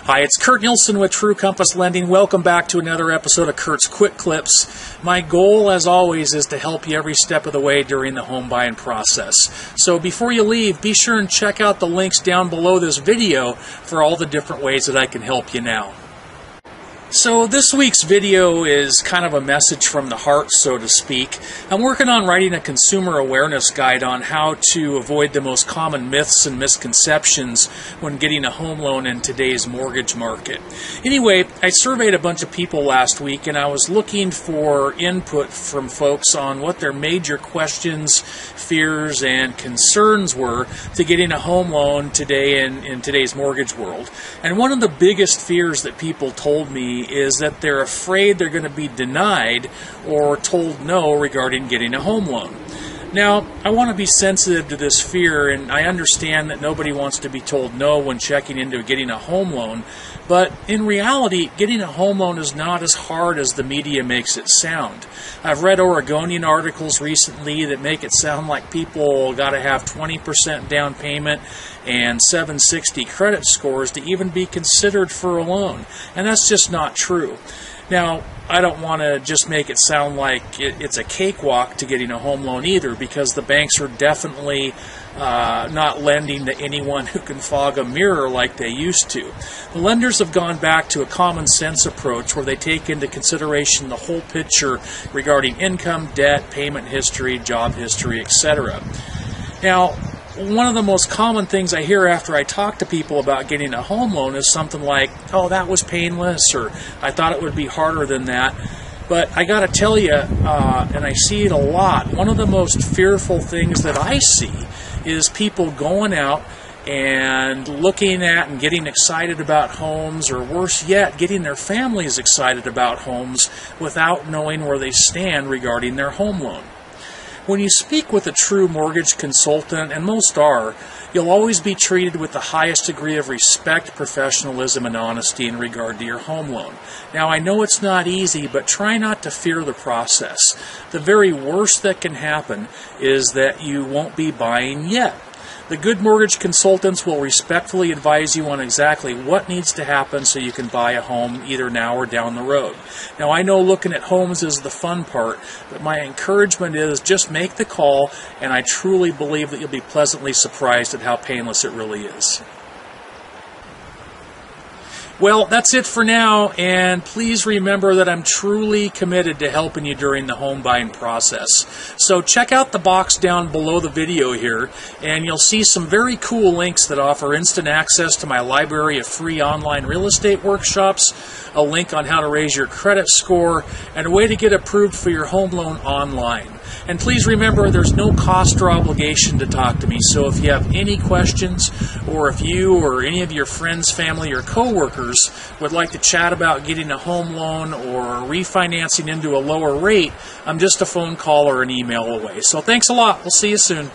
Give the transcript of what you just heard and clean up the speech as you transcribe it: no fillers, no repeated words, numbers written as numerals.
Hi, it's Kurt Nilsen with True Compass Lending. Welcome back to another episode of Kurt's Quick Clips. My goal, as always, is to help you every step of the way during the home buying process. So before you leave, be sure and check out the links down below this video for all the different ways that I can help you now. So this week's video is kind of a message from the heart, so to speak. I'm working on writing a consumer awareness guide on how to avoid the most common myths and misconceptions when getting a home loan in today's mortgage market. Anyway, I surveyed a bunch of people last week and I was looking for input from folks on what their major questions, fears, and concerns were to getting a home loan today in today's mortgage world. And one of the biggest fears that people told me is that they're afraid they're going to be denied or told no regarding getting a home loan. Now, I want to be sensitive to this fear, and I understand that nobody wants to be told no when checking into getting a home loan, but in reality, getting a home loan is not as hard as the media makes it sound. I've read Oregonian articles recently that make it sound like people got to have 20% down payment and 760 credit scores to even be considered for a loan, and that's just not true. Now, I don't want to just make it sound like it's a cakewalk to getting a home loan either, because the banks are definitely not lending to anyone who can fog a mirror like they used to. The lenders have gone back to a common sense approach where they take into consideration the whole picture regarding income, debt, payment history, job history, etc. Now, one of the most common things I hear after I talk to people about getting a home loan is something like, oh, that was painless, or I thought it would be harder than that. But I got to tell you, and I see it a lot, one of the most fearful things that I see is people going out and looking at and getting excited about homes, or worse yet, getting their families excited about homes without knowing where they stand regarding their home loan. When you speak with a true mortgage consultant, and most are, you'll always be treated with the highest degree of respect, professionalism, and honesty in regard to your home loan. Now, I know it's not easy, but try not to fear the process. The very worst that can happen is that you won't be buying yet. The good mortgage consultants will respectfully advise you on exactly what needs to happen so you can buy a home either now or down the road. Now, I know looking at homes is the fun part, but my encouragement is just make the call, and I truly believe that you'll be pleasantly surprised at how painless it really is. Well, that's it for now, and please remember that I'm truly committed to helping you during the home buying process. So check out the box down below the video here, and you'll see some very cool links that offer instant access to my library of free online real estate workshops, a link on how to raise your credit score, and a way to get approved for your home loan online. And please remember, there's no cost or obligation to talk to me, so if you have any questions, or if you or any of your friends, family, or coworkers would like to chat about getting a home loan or refinancing into a lower rate, I'm just a phone call or an email away. So thanks a lot. We'll see you soon.